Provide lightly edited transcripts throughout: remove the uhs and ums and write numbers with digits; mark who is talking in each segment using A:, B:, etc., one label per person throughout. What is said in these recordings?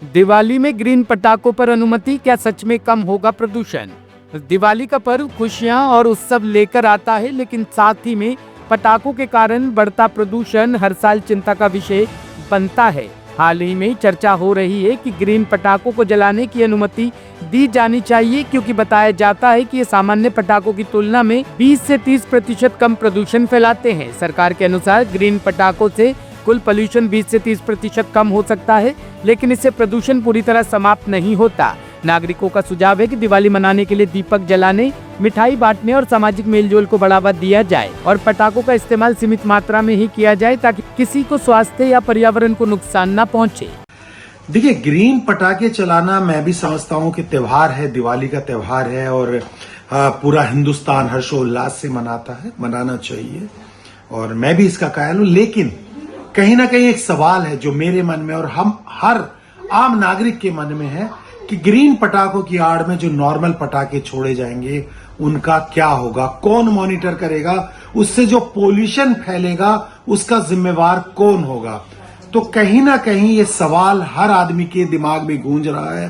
A: दिवाली में ग्रीन पटाखों पर अनुमति, क्या सच में कम होगा प्रदूषण? दिवाली का पर्व खुशियां और उत्सव लेकर आता है, लेकिन साथ ही में पटाखों के कारण बढ़ता प्रदूषण हर साल चिंता का विषय बनता है। हाल ही में चर्चा हो रही है कि ग्रीन पटाखों को जलाने की अनुमति दी जानी चाहिए, क्योंकि बताया जाता है कि ये सामान्य पटाखों की तुलना में 20 से 30% कम प्रदूषण फैलाते हैं। सरकार के अनुसार ग्रीन पटाखों से कुल पोल्यूशन 20 से 30% कम हो सकता है, लेकिन इससे प्रदूषण पूरी तरह समाप्त नहीं होता। नागरिकों का सुझाव है कि दिवाली मनाने के लिए दीपक जलाने, मिठाई बांटने और सामाजिक मेलजोल को बढ़ावा दिया जाए और पटाखों का इस्तेमाल सीमित मात्रा में ही किया जाए, ताकि किसी को स्वास्थ्य या पर्यावरण को नुकसान न पहुंचे।
B: देखिए, ग्रीन पटाखे चलाना मैं भी समझता हूं कि त्योहार है, दिवाली का त्योहार है और पूरा हिंदुस्तान हर्षोल्लास से मनाता है, मनाना चाहिए और मैं भी इसका कायल हूं। लेकिन कहीं ना कहीं एक सवाल है जो मेरे मन में और हम हर आम नागरिक के मन में है कि ग्रीन पटाखों की आड़ में जो नॉर्मल पटाखे छोड़े जाएंगे उनका क्या होगा, कौन मॉनिटर करेगा, उससे जो पोल्यूशन फैलेगा उसका जिम्मेवार कौन होगा। तो कहीं ना कहीं ये सवाल हर आदमी के दिमाग में गूंज रहा है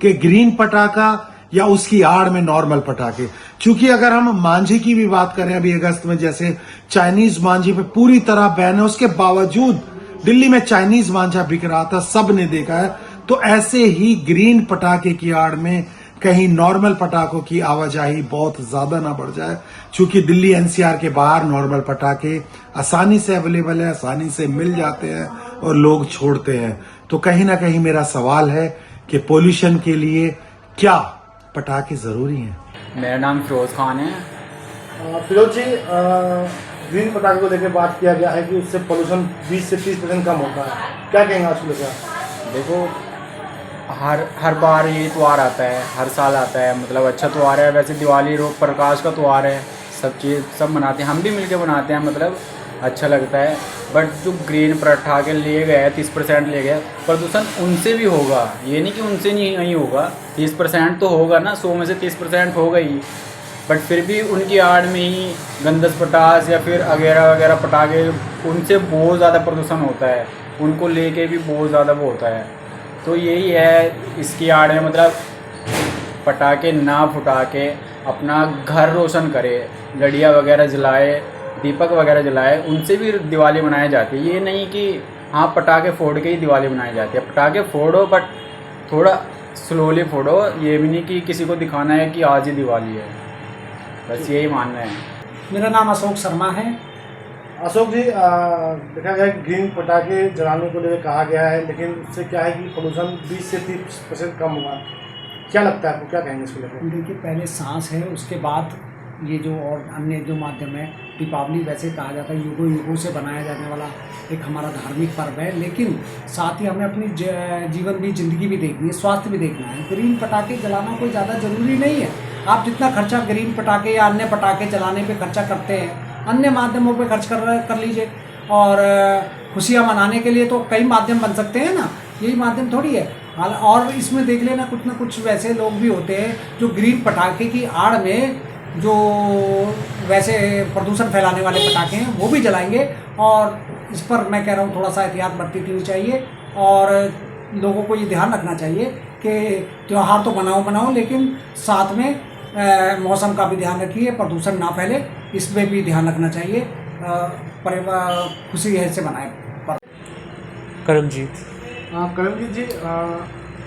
B: कि ग्रीन पटाखा या उसकी आड़ में नॉर्मल पटाखे। क्योंकि अगर हम मांझी की भी बात करें, अभी अगस्त में जैसे चाइनीज मांझी पे पूरी तरह बैन है, उसके बावजूद दिल्ली में चाइनीज मांझा बिक रहा था, सब ने देखा है। तो ऐसे ही ग्रीन पटाखे की आड़ में कहीं नॉर्मल पटाखों की आवाजाही बहुत ज्यादा ना बढ़ जाए, क्योंकि दिल्ली एनसीआर के बाहर नॉर्मल पटाखे आसानी से अवेलेबल है, आसानी से मिल जाते हैं और लोग छोड़ते हैं। तो कहीं ना कहीं मेरा सवाल है कि पोल्यूशन के लिए क्या पटाखे जरूरी हैं?
C: मेरा नाम फिरोज खान है।
D: फिरोज जी, ग्रीन पटाखे को लेकर बात किया गया है कि उससे पोल्यूशन 20 से 30% कम होता है, क्या कहेंगे आपको लेकर?
C: देखो, हर बार ये त्यौहार आता है, हर साल आता है, मतलब अच्छा त्यौहार है। वैसे दिवाली रोग प्रकाश का त्यौहार है, सब मनाते हैं, हम भी मिलके मनाते हैं, मतलब अच्छा लगता है। बट जो ग्रीन पटाखे लिए गए 30% ले गए, प्रदूषण उनसे भी होगा, ये नहीं कि उनसे नहीं होगा। 30% तो होगा ना, 100 में से 30% होगा ही। बट फिर भी उनकी आड़ में ही गंदस पटास या फिर वगैरह वगैरह पटाखे, उनसे बहुत ज़्यादा प्रदूषण होता है, उनको लेके भी बहुत ज़्यादा वो होता है। तो यही है इसकी आड़ में, मतलब पटाखे ना फुटा के अपना घर रोशन करे, लड़ियाँ वगैरह जलाए, दीपक वगैरह जलाए, उनसे भी दिवाली मनाई जाती है। ये नहीं कि हाँ पटाखे फोड़ के ही दिवाली मनाई जाती है। पटाखे फोड़ो बट थोड़ा स्लोली फोड़ो, ये भी नहीं कि किसी को दिखाना है कि आज ही दिवाली है। बस यही मानना है।
E: मेरा नाम अशोक शर्मा है।
D: अशोक जी, देखा गया है ग्रीन पटाखे जलाने को लेकर कहा गया है, लेकिन उससे क्या है कि पोल्यूशन 20 से 30% कम हुआ। क्या लगता है आपको, क्या कहेंगे इसको लेकर?
E: देखिए, पहले सांस है, उसके बाद ये जो और अन्य जो माध्यम है। दीपावली वैसे कहा जाता है युगों युगों से बनाया जाने वाला एक हमारा धार्मिक पर्व है, लेकिन साथ ही हमें अपनी जीवन भी, जिंदगी भी देखनी है, स्वास्थ्य भी देखना है। ग्रीन पटाखे जलाना कोई ज़्यादा ज़रूरी नहीं है। आप जितना खर्चा ग्रीन पटाखे या अन्य पटाखे जलाने पे खर्चा करते हैं, अन्य माध्यमों पे खर्च कर लीजिए। और खुशियाँ मनाने के लिए तो कई माध्यम बन सकते हैं ना, यही माध्यम थोड़ी है। और इसमें देख लेना, कुछ ना कुछ वैसे लोग भी होते हैं जो ग्रीन पटाखे की आड़ में जो वैसे प्रदूषण फैलाने वाले पटाखे हैं वो भी जलाएंगे। और इस पर मैं कह रहा हूँ थोड़ा सा एहतियात बरतनी चाहिए और लोगों को ये ध्यान रखना चाहिए कि त्यौहार तो मनाओ, लेकिन साथ में मौसम का भी ध्यान रखिए, प्रदूषण ना फैले, इसमें भी ध्यान रखना चाहिए। खुशी से मनाएं।
D: करमजीत जी,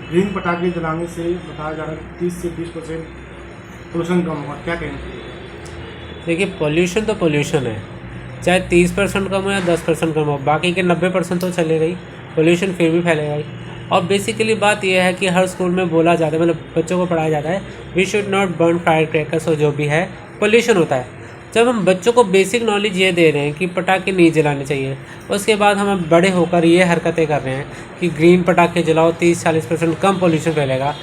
D: ग्रीन पटाखे जलाने से बताया जा रहा है 30 से 20% पोल्यूशन कम हुआ, क्या कहेंगे?
F: देखिए, पोल्यूशन तो पोल्यूशन है, चाहे 30% कम हो या 10% कम हो, बाकी के 90% तो चलेगा ही, पोल्यूशन फिर भी फैलेगा ही। और बेसिकली बात यह है कि हर स्कूल में बोला जाता है, मतलब बच्चों को पढ़ाया जाता है, we should not burn fire crackers, और जो भी है पोल्यूशन होता है। जब हम बच्चों को बेसिक नॉलेज ये दे रहे हैं कि पटाखे नहीं जलाने चाहिए, उसके बाद हम बड़े होकर ये हरकतें कर रहे हैं कि ग्रीन पटाखे जलाओ, 30-40% कम पोल्यूशन फैलेगा,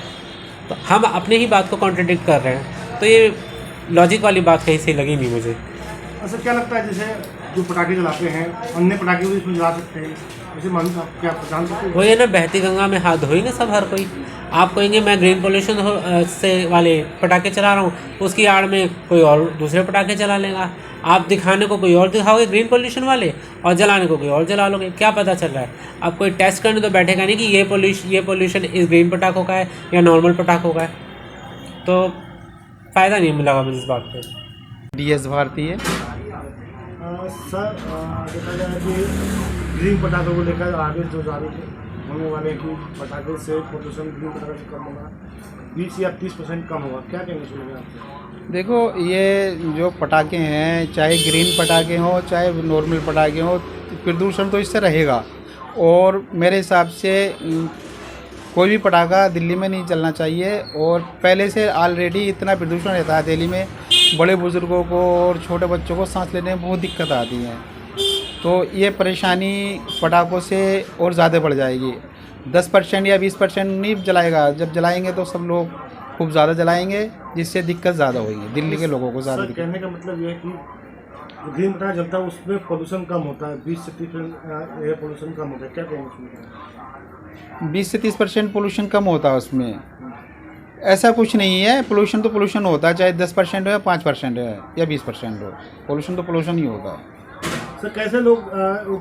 F: तो हम अपने ही बात को कॉन्ट्रडिक्ट कर रहे हैं। तो ये लॉजिक वाली बात कहीं से लगी नहीं मुझे।
D: अच्छा, क्या लगता है जैसे जो पटाखे जलाते हैं, अन्य पटाखे भी इसमें जला सकते हैं, जैसे क्या आप जान सकते हैं?
F: वो ये ना, बहती गंगा में हाथ धोई ना सब, हर कोई। आप कहेंगे मैं ग्रीन पोल्यूशन से वाले पटाखे चला रहा हूँ, उसकी आड़ में कोई और दूसरे पटाखे चला लेगा। आप दिखाने को कोई और दिखाओगे ग्रीन पोल्यूशन वाले और जलाने को कोई और जला लोगे, क्या पता चल रहा है? आप कोई टेस्ट करने तो बैठेगा नहीं कि ये पोल्यूशन इस ग्रीन पटाखों का है या नॉर्मल पटाखों का है, तो फ़ायदा नहीं मिलेगा मुझे इस बात पर।
G: DS भारतीय।
D: सर देखा जाए कि ग्रीन पटाखों को लेकर आगे जो जारी होने वाले कि पटाखे से प्रदूषण ग्रीन पटाखे से कम होगा, 20 या 30% कम होगा, क्या कहना चाहिए आपको?
G: देखो ये जो पटाखे हैं, चाहे ग्रीन पटाखे हों चाहे नॉर्मल पटाखे हों, प्रदूषण तो इससे रहेगा। और मेरे हिसाब से कोई भी पटाखा दिल्ली में नहीं चलना चाहिए। और पहले से ऑलरेडी इतना प्रदूषण रहता है दिल्ली में, बड़े बुज़ुर्गों को और छोटे बच्चों को सांस लेने में बहुत दिक्कत आती है। तो ये परेशानी पटाखों से और ज़्यादा बढ़ जाएगी। 10% या 20% नहीं जलाएगा, जब जलाएंगे तो सब लोग खूब ज़्यादा जलाएंगे, जिससे दिक्कत ज़्यादा होगी, दिल्ली के लोगों को ज़्यादा
D: सर
G: दिक्कत।
D: कहने का मतलब ये है कि जो ग्रीन पटाखा जलता है उसमें प्रदूषण कम होता है, 20 से 30% एयर पोल्यूशन कम होता है, क्या कहना चाहिए?
G: 20 से 30% पोल्यूशन कम होता है उसमें। ऐसा कुछ नहीं है, पोल्यूशन तो पोल्यूशन होता है, चाहे 10% हो या 5% है या 20% हो, पोल्यूशन तो पोल्यूशन ही होता है।
D: सर कैसे लोग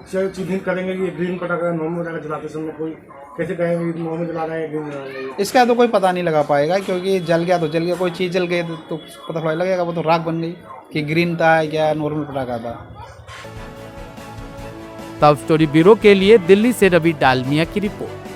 D: चिन्हित करेंगे कि ग्रीन पटाखा नॉर्मल पटाखा जलाते समय कोई कैसे कहेंगे कि नॉर्मल जला रहे हैं ग्रीन जला रहे हैं?
G: इसका तो कोई पता नहीं लगा पाएगा, क्योंकि जल गया तो जल गया, कोई चीज़ जल गई तो पता थोड़ा लगेगा, वो तो राख बन गई कि ग्रीन था या नॉर्मल पटाखा था।
A: टॉप स्टोरी ब्यूरो के लिए दिल्ली से रवि डालमिया की रिपोर्ट।